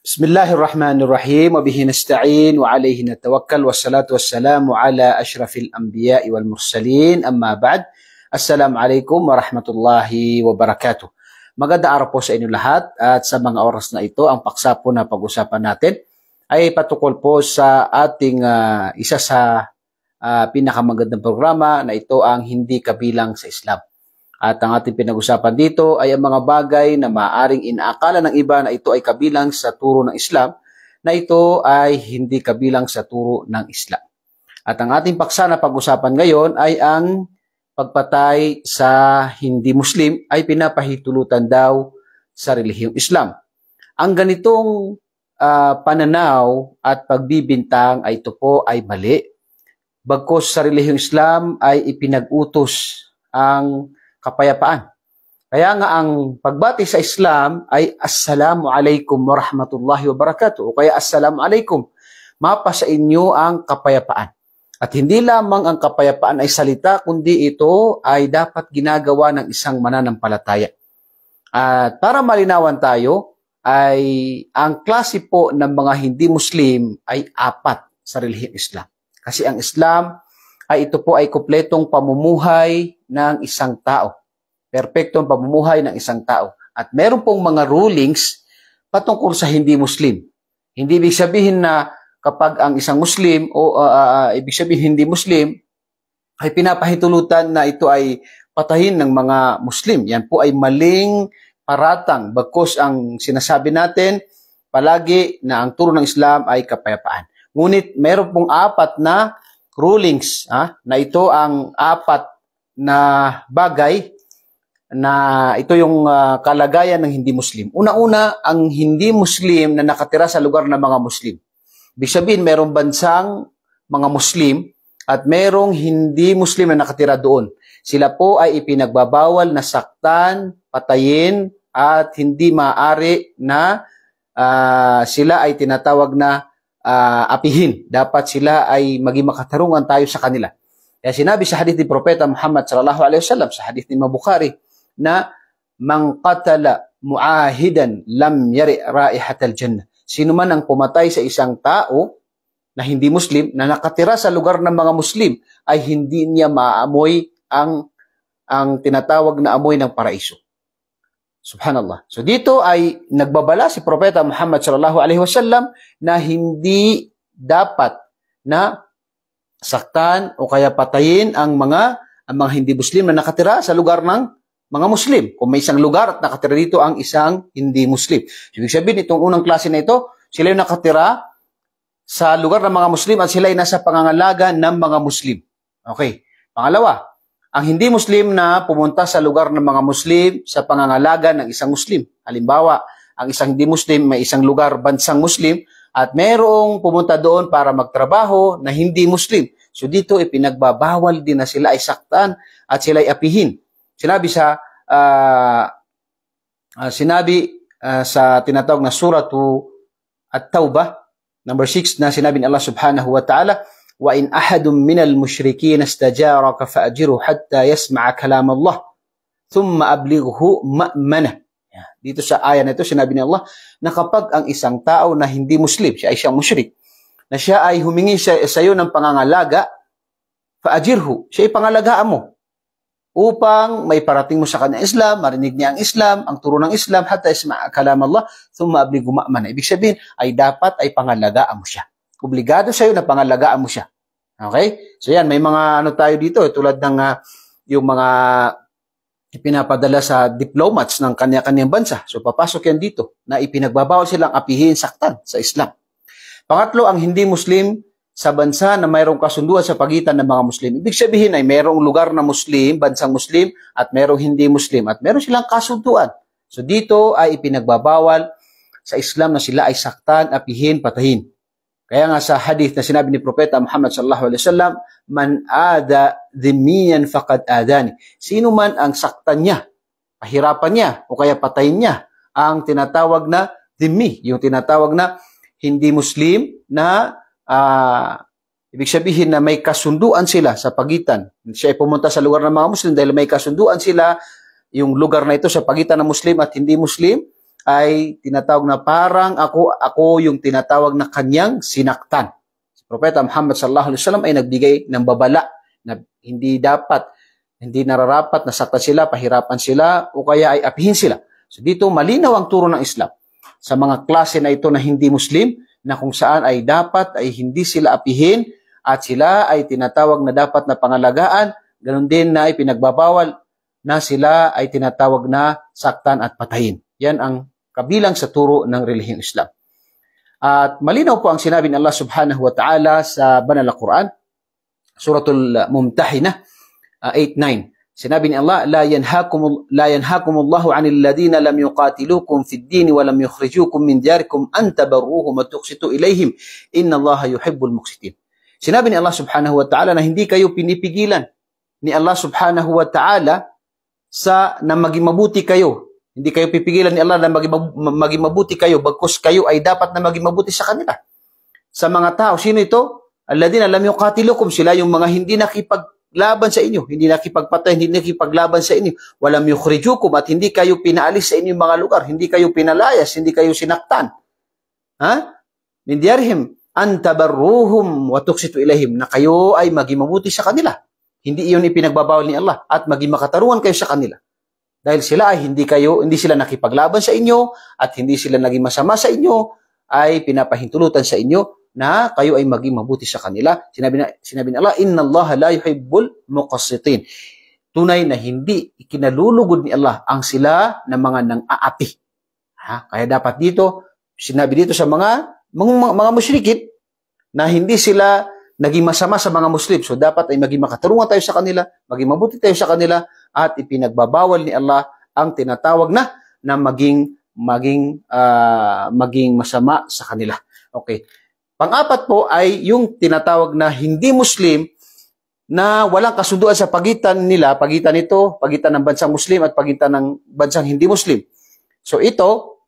Bismillahirrahmanirrahim. Wa bihi nasta'in wa alayhi natawakkal wassalatu wassalamu ala asyrafil anbiya'i wal mursalin. Amma ba'd. Assalamualaikum warahmatullahi wabarakatuh. Magandang araw po sa inyo lahat at sa mga oras na ito, ang paksa po na pag-usapan natin ay patukol po sa ating isa sa pinakamagandang programa na ito ang hindi kabilang sa Islam. At ang ating pinag-usapan dito ay ang mga bagay na maaaring inaakala ng iba na ito ay kabilang sa turo ng Islam, na ito ay hindi kabilang sa turo ng Islam. At ang ating paksa na pag-usapan ngayon ay ang pagpatay sa hindi Muslim ay pinapahintulutan daw sa relihiyong Islam. Ang ganitong pananaw at pagbibintang ay ito po ay mali. Bagkus sa relihiyong Islam ay ipinag-utos ang kapayapaan. Kaya nga ang pagbati sa Islam ay Assalamu alaikum warahmatullahi wabarakatuh o kaya Assalamu alaikum, mapa sa inyo ang kapayapaan. At hindi lamang ang kapayapaan ay salita, kundi ito ay dapat ginagawa ng isang mananampalataya. At para malinawan tayo, ay ang klase po ng mga hindi Muslim ay apat sa relihiyong Islam. Kasi ang Islam ay ito po ay kumpletong pamumuhay ng isang tao. Perpektong pamumuhay ng isang tao. At meron pong mga rulings patungkol sa hindi Muslim. Hindi ibig sabihin na kapag ang isang Muslim o ibig sabihin hindi Muslim ay pinapahintulutan na ito ay patayin ng mga Muslim. Yan po ay maling paratang. Bagkus ang sinasabi natin palagi na ang turo ng Islam ay kapayapaan. Ngunit meron pong apat na rulings na ito ang apat na bagay na ito yung kalagayan ng hindi Muslim. Una-una, ang hindi Muslim na nakatira sa lugar ng mga Muslim. Ibig sabihin, merong bansang mga Muslim at merong hindi Muslim na nakatira doon. Sila po ay ipinagbabawal na saktan, patayin, at hindi maaari na sila ay tinatawag na apihin. Dapat sila ay maging makatarungan tayo sa kanila. Kaya sinabi sa hadith ni Propeta Muhammad sallallahu alaihi wasallam, sa hadith ni Bukhari, na man qatala muahidan lam yari raihatal jannah. Sino man ang pumatay sa isang tao na hindi Muslim, na nakatira sa lugar ng mga Muslim, ay hindi niya maamoy ang tinatawag na amoy ng paraiso. Subhanallah. So dito ay nagbabala si Propeta Muhammad sallallahu alaihi wasallam na hindi dapat na saktan o kaya patayin ang mga hindi Muslim na nakatira sa lugar ng mga Muslim. Kung may isang lugar at nakatira dito ang isang hindi Muslim. Ibig sabihin, itong unang klase na ito, sila yung nakatira sa lugar ng mga Muslim at sila ay nasa pangangalaga ng mga Muslim. Okay. Pangalawa, ang hindi Muslim na pumunta sa lugar ng mga Muslim sa pangangalaga ng isang Muslim. Halimbawa, ang isang hindi Muslim may isang lugar, bansang Muslim, at merong pumunta doon para magtrabaho na hindi Muslim. So dito ipinagbabawal din na sila ay saktan at sila ay apihin. Sinabi sa tinatawag na suratu At-Taubah, number 6, na sinabi ni Allah subhanahu wa ta'ala, wa in ahadun minal musyrikin istajaraka fa'ajiru hatta yasma'a kalam Allah thumma ablighu ma'manah. Dito sa aya na ito, sinabi ni Allah na kapag ang isang tao na hindi Muslim, siya ay siyang musyrik, na siya ay humingi sa iyo ng pangangalaga, fa'ajirhu, siya ay pangalagaan mo upang may parating mo sa kanya Islam, marinig niya ang Islam, ang turo ng Islam, hatta yasma'a kalam Allah thumma ablighu ma'manah. Ibig sabihin ay dapat ay pangalagaan mo siya. Obligado sa iyo na pangalagaan mo siya. Okay? So yan, may mga tayo dito, tulad ng yung mga ipinapadala sa diplomats ng kanya-kanyang bansa. So papasok yan dito na ipinagbabawal silang apihin, saktan sa Islam. Pangatlo, ang hindi Muslim sa bansa na mayroong kasunduan sa pagitan ng mga Muslim. Ibig sabihin ay mayroong lugar na Muslim, bansang Muslim, at mayroong hindi Muslim, at mayroong silang kasunduan. So dito ay ipinagbabawal sa Islam na sila ay saktan, apihin, patahin. Kaya nga sa hadith na sinabi ni Propeta Muhammad sallallahu alaihi wasallam, man ada dhimmiyan faqad adani. Sino man ang saktan niya, pahirapan niya, o kaya patayin niya, ang tinatawag na dhimmi, yung tinatawag na hindi Muslim na ibig sabihin na may kasunduan sila sa pagitan. Siya ay pumunta sa lugar ng mga Muslim dahil may kasunduan sila yung lugar na ito sa pagitan ng Muslim at hindi Muslim, ay tinatawag na parang ako yung tinatawag na kanyang sinaktan. Si Propeta Muhammad sallallahu alaihi wasallam ay nagbigay ng babala na hindi nararapat na saktan sila, pahirapan sila, o kaya ay apihin sila. So dito malinaw ang turo ng Islam sa mga klase na ito na hindi Muslim, na kung saan ay dapat ay hindi sila apihin at sila ay tinatawag na dapat na pangalagaan, ganun din na ipinagbabawal na sila ay tinatawag na saktan at patayin. Yan ang kabilang sa turo ng relihiyong Islam. At malinaw po ang sinabi ng Allah subhanahu wa ta'ala sa banal na Quran, Suratul Mumtahinah 8:9. Sinabi ni Allah, la yanhakumullahu 'anil ladina lam yuqatilukum fid din wa lam yukhrijukum min diyarikum an tabarruhum wa tuqsitu ilaihim innallaha yuhibbul muqsitin. Sinabi ni Allah subhanahu wa ta'ala na hindi kayo pinipigilan ni Allah subhanahu wa ta'ala na maging mabuti kayo. Hindi kayo pipigilan ni Allah na maging mabuti kayo, bagkus kayo ay dapat na maging mabuti sa kanila. Sa mga tao, sino ito? Alladina lam yuqatilukum, sila yung mga hindi nakipaglaban sa inyo, hindi nakipagpatay, hindi nakipaglaban sa inyo. Walam yukhrijukum, at hindi kayo pinaalis sa inyong mga lugar, hindi kayo pinalayas, hindi kayo sinaktan. Min diyarihim an tabarruhum wa tuqsitu ilaihim, na kayo ay maging mabuti sa kanila. Hindi iyon ipinagbabawal ni Allah, at maging makatarungan kayo sa kanila. Dahil sila ay hindi sila nakipaglaban sa inyo, at hindi sila naging masama sa inyo, ay pinapahintulutan sa inyo na kayo ay maging mabuti sa kanila. Sinabi ni Allah, inna Allah la yuhibbul muqassitin. Tunay na hindi ikinalulugod ni Allah ang sila na mga nang-aapi. Kaya dapat dito, sinabi dito sa mga musyrikin na hindi sila naging masama sa mga Muslim. So dapat ay maging makatarungan tayo sa kanila, maging mabuti tayo sa kanila, at ipinagbabawal ni Allah ang tinatawag na maging masama sa kanila. Okay. Pang-apat po ay yung tinatawag na hindi Muslim na walang kasunduan sa pagitan ng bansang Muslim at pagitan ng bansang hindi Muslim. So ito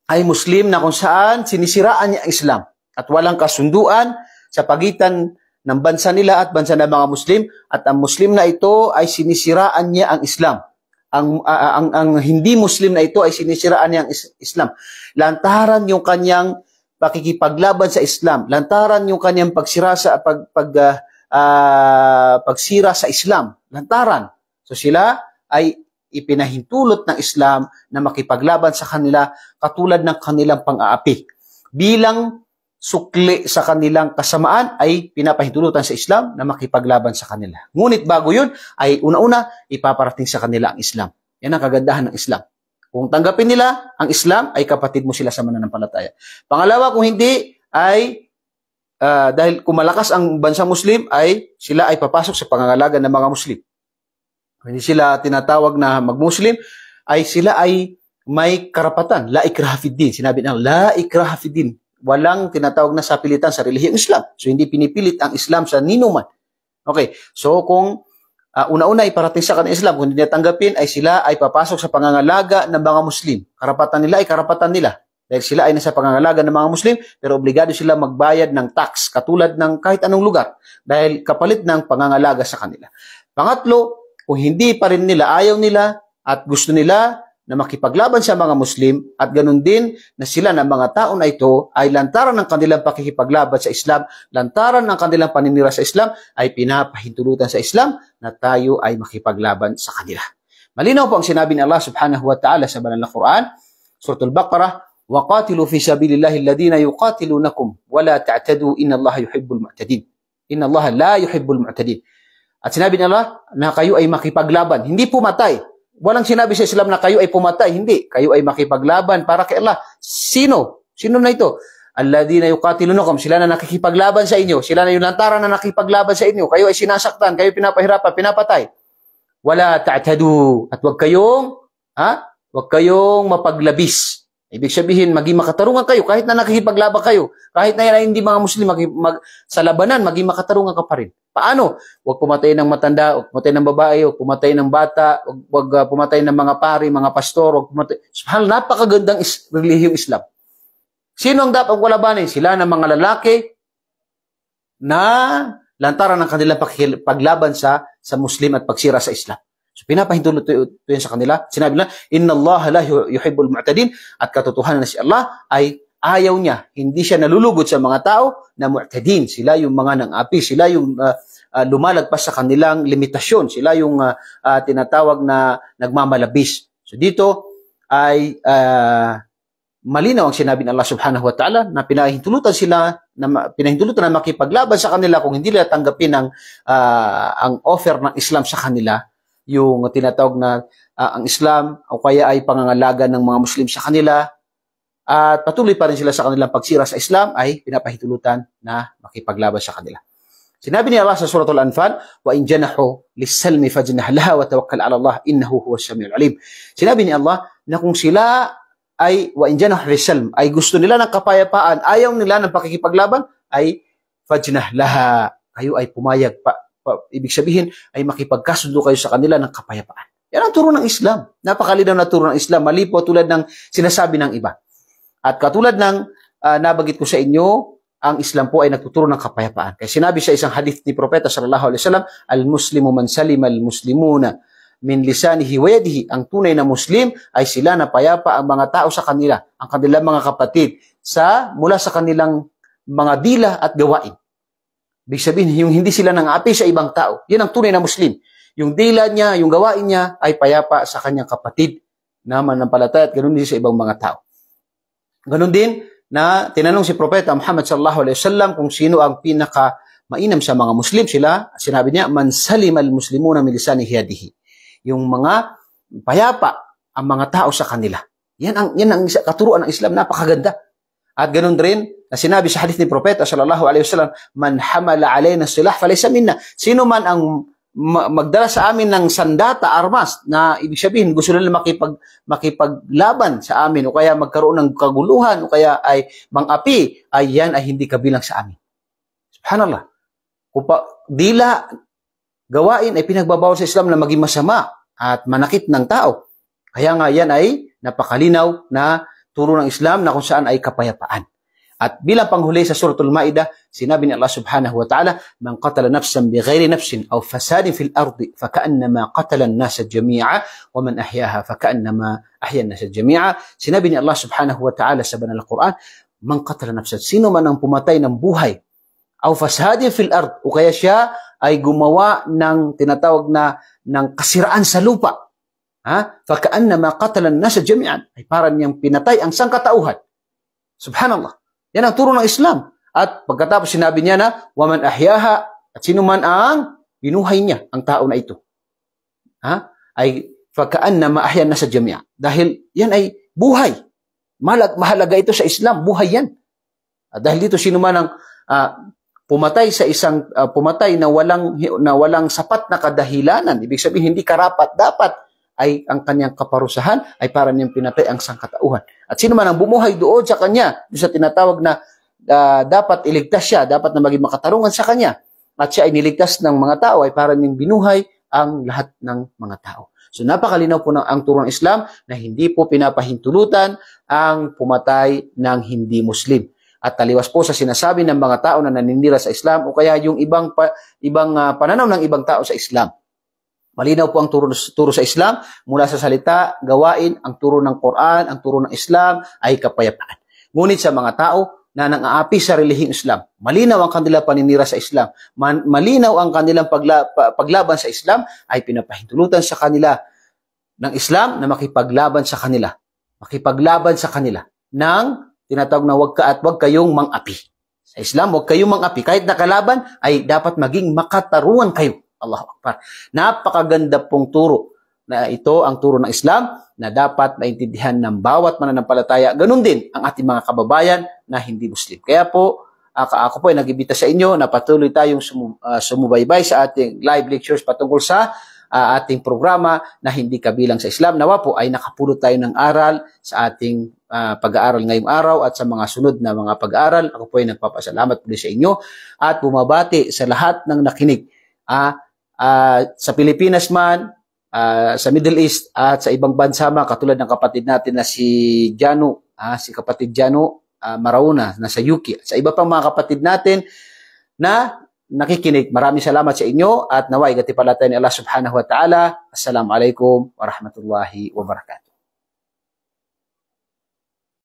ay Muslim na kung saan sinisiraan niya ang Islam at walang kasunduan sa pagitan ng bansa nila at bansa ng mga Muslim, at ang Muslim na ito ay sinisiraan niya ang Islam. Ang hindi Muslim na ito ay sinisiraan niya ang Islam. Lantaran yung kanyang pakikipaglaban sa Islam. Lantaran yung kanyang pagsira sa Islam. Lantaran. So sila ay ipinahintulot ng Islam na makipaglaban sa kanila katulad ng kanilang pang-aapi. Bilang sukli sa kanilang kasamaan ay pinapahintulutan sa Islam na makipaglaban sa kanila. Ngunit bago yun ay una-una ipaparating sa kanila ang Islam. Yan ang kagandahan ng Islam. Kung tanggapin nila ang Islam, ay kapatid mo sila sa mananampalataya. Pangalawa, kung hindi, ay dahil kung malakas ang bansang Muslim, ay sila ay papasok sa pangangalaga ng mga Muslim. Kung hindi sila tinatawag na mag-Muslim, ay sila ay may karapatan. La ikraha fid din. Sinabi ng la ikraha fid din. Walang tinatawag na sapilitan sa relihiyong Islam. So hindi pinipilit ang Islam sa ninuman. Okay, so kung una-una iparating sa kanila Islam, kung hindi natanggapin, ay sila ay papasok sa pangangalaga ng mga Muslim. Karapatan nila ay karapatan nila. Dahil sila ay nasa pangangalaga ng mga Muslim, pero obligado sila magbayad ng tax, katulad ng kahit anong lugar, dahil kapalit ng pangangalaga sa kanila. Pangatlo, kung hindi pa rin nila, ayaw nila, at gusto nila na makipaglaban sa mga Muslim, at ganun din na sila ng mga tao na ito ay lantaran ng kanilang pakikipaglaban sa Islam, lantaran ng kanilang paninira sa Islam, ay pinapahintulutan sa Islam na tayo ay makipaglaban sa kanila. Malinaw po ang sinabi ni Allah subhanahu wa ta'ala sa banal na Quran, Suratul Baqarah, وَقَاتِلُوا فِي سَبِيلِ اللَّهِ الَّذِينَ يُقَاتِلُونَكُمْ وَلَا تَعْتَدُوا إِنَّ اللَّهَ يُحِبُّ الْمُعْتَدِينَ إِنَّ اللَّهَ لَا يُحِبُّ الْمُعْتَدِينَ. At sinabi ni Allah na kayo ay makipaglaban, hindi pumatay. Walang sinabi sa Islam na kayo ay pumatay, hindi. Kayo ay makipaglaban para kay Allah. Sino? Sino na ito? Alladhina yuqatilunakum, sila na nakikipaglaban sa inyo. Sila na yung lantaran na nakikipaglaban sa inyo. Kayo ay sinasaktan, kayo pinapahirapan, pinapatay. Wala ta'tadu. At wag kayong mapaglabis. Ibig sabihin, maging makatarungan kayo kahit na nakikipaglaban kayo. Kahit na hindi mga Muslim, sa labanan, maging makatarungan ka pa rin. Paano? Huwag pumatay ng matanda, huwag pumatay ng babae, huwag pumatay ng bata, huwag pumatay ng mga pari, mga pastor, huwag pumatay. Subhanallah, napakagandang relihiyong Islam. Sino ang dapat labanin? Sila ng mga lalaki na lantaran ng kanilang paglaban sa Muslim at pagsira sa Islam. So pinapahintulot yan sa kanila. Sinabi nila, Inna Allah la yuhibbul mu'tadin, at katotohanan na si Allah ay ayaw niya. Hindi siya nalulugod sa mga tao na mu'tadin. Sila yung mga nang-api, sila yung lumalagpas sa kanilang limitasyon. Sila yung tinatawag na nagmamalabis. So dito ay malinaw ang sinabi ng Allah subhanahu wa ta'ala na pinahintulutan na makipaglaban sa kanila kung hindi nila tanggapin ang offer ng Islam sa kanila, yung tinatawag na ang Islam o kaya ay pangangalaga ng mga Muslim sa kanila, at patuloy pa rin sila sa kanilang pagsira sa Islam, ay pinapahintulutan na makipaglaban sa kanila. Sinabi ni Allah sa Surah Al-Anfal, wa in janahu lis-salmi fajnah laha wa tawakkal 'ala Allah innahu huwas samiul alim. Sinabi ni Allah na kung sila ay wa in janahu lis-salm, ay gusto nila ng kapayapaan, ayaw nila ng pakikipaglaban, ay fajnah laha, kayo ay pumayag ibig sabihin ay makipagkasundo kayo sa kanila ng kapayapaan. Yan ang turo ng Islam. Napakalinaw na turo ng Islam. Mali po tulad ng sinasabi ng iba. At katulad ng nabagit ko sa inyo, ang Islam po ay nagtuturo ng kapayapaan. Kaya sinabi sa isang hadith ni Propeta sallallahu alaihi wasallam, al-muslimu man salima al-muslimuna min lisanihi wa yadihi. Ang tunay na Muslim ay sila na payapa ang mga tao sa kanila, ang kanilang mga kapatid, mula sa kanilang mga dila at gawain. Ibig sabihin, yung hindi sila nang-api sa ibang tao. Yan ang tunay na Muslim. Yung dila niya, yung gawain niya ay payapa sa kanyang kapatid na manampalataya, at ganoon din sa ibang mga tao. Ganoon din na tinanong si Propeta Muhammad sallallahu alaihi wasallam kung sino ang pinaka mainam sa mga Muslim. Sinabi niya, man salima al-muslimuna min lisanihi yadihi. Yung mga payapa ang mga tao sa kanila. Yan ang katuruan ng Islam, napakaganda. At ganoon rin na sinabi sa hadith ni Propeta sallallahu alaihi wasallam, man hamala alaina silah falaysa minna. Sino man ang magdala sa amin ng sandata, armas, na ibig sabihin gusto nila makipaglaban sa amin o kaya magkaroon ng kaguluhan o kaya ay mang-api, ay yan ay hindi kabilang sa amin. Subhanallah. Dila, gawain ay pinagbabawal sa Islam na maging masama at manakit ng tao. Kaya nga yan ay napakalinaw na turo ng Islam na kung saan ay kapayapaan. At bilang panghuli sa Suratul Ma'idah, sinabi ni Allah subhanahu wa ta'ala, man qatala nafsan bighayri nafsin aw fasadin fil ardi faka'annama qatala an-nasa jami'a wa man ahyaha faka'annama ahya an-nasa jami'a. Sinabi ni Allah subhanahu wa ta'ala sa banal na Quran, man qatala nafsan, sino man ang pumatay ng buhay, aw fasadin fil ard, o kaya siya ay gumawa ng tinatawag na ng kasiraan sa lupa, faka'annama qatala an-nasa jami'an, ay parang niyang pinatay ang sangkatauhan. Subhanallah. Yan ang turo ng Islam. At pagkatapos sinabi niya na, waman ahyaha, at sino man ang binuhay niya, ang tao na ito, ay faka'annama ahya an-nasa jami'a. Dahil yan ay buhay. Mahalaga ito sa Islam, buhay yan. At dahil dito sino man ang pumatay na walang sapat na kadahilanan, ibig sabihin hindi karapat-dapat, ay ang kanyang kaparusahan ay para niyang pinatay ang sangkatauhan. At sino man ang bumuhay doon sa kanya, doon sa tinatawag na dapat iligtas siya, dapat na maging makatarungan sa kanya, at siya ay niligtas ng mga tao, ay para niyang binuhay ang lahat ng mga tao. So napakalinaw po ang turo ng Islam na hindi po pinapahintulutan ang pumatay ng hindi Muslim. At taliwas po sa sinasabi ng mga tao na naninira sa Islam o kaya yung ibang pananaw ng ibang tao sa Islam. Malinaw po ang turo sa Islam, mula sa salita, gawain, ang turo ng Quran, ang turo ng Islam ay kapayapaan. Ngunit sa mga tao na nang-aapi sa relihiyong Islam, malinaw ang kanilang paninira sa Islam, malinaw ang kanilang paglaban sa Islam, ay pinapahintulutan sa kanila ng Islam na makipaglaban sa kanila. Makipaglaban sa kanila ng tinatawag na wag kayong mang-api. Sa Islam, wag kayong mang-api. Kahit nakalaban, ay dapat maging makatarungan kayo. Allahu Akbar. Napakaganda pong turo na ito ang turo ng Islam na dapat maintindihan ng bawat mananampalataya. Ganun din ang ating mga kababayan na hindi Muslim. Kaya po, ako po ay nag-imbita sa inyo na patuloy tayong sumubaybay sa ating live lectures patungkol sa ating programa na hindi kabilang sa Islam. Nawa po ay nakapulot tayo ng aral sa ating pag-aaral ngayong araw at sa mga sunod na mga pag-aaral. Ako po ay nagpapasalamat po sa inyo at bumabati sa lahat ng nakinig. Sa Pilipinas man, sa Middle East at sa ibang bansa man, katulad ng kapatid natin na si kapatid Jano Marauna na sa UK, sa iba pang mga kapatid natin na nakikinig. Maraming salamat sa inyo at naway gatipalatay ni Allah subhanahu wa ta'ala. Assalamualaikum warahmatullahi wabarakatuh.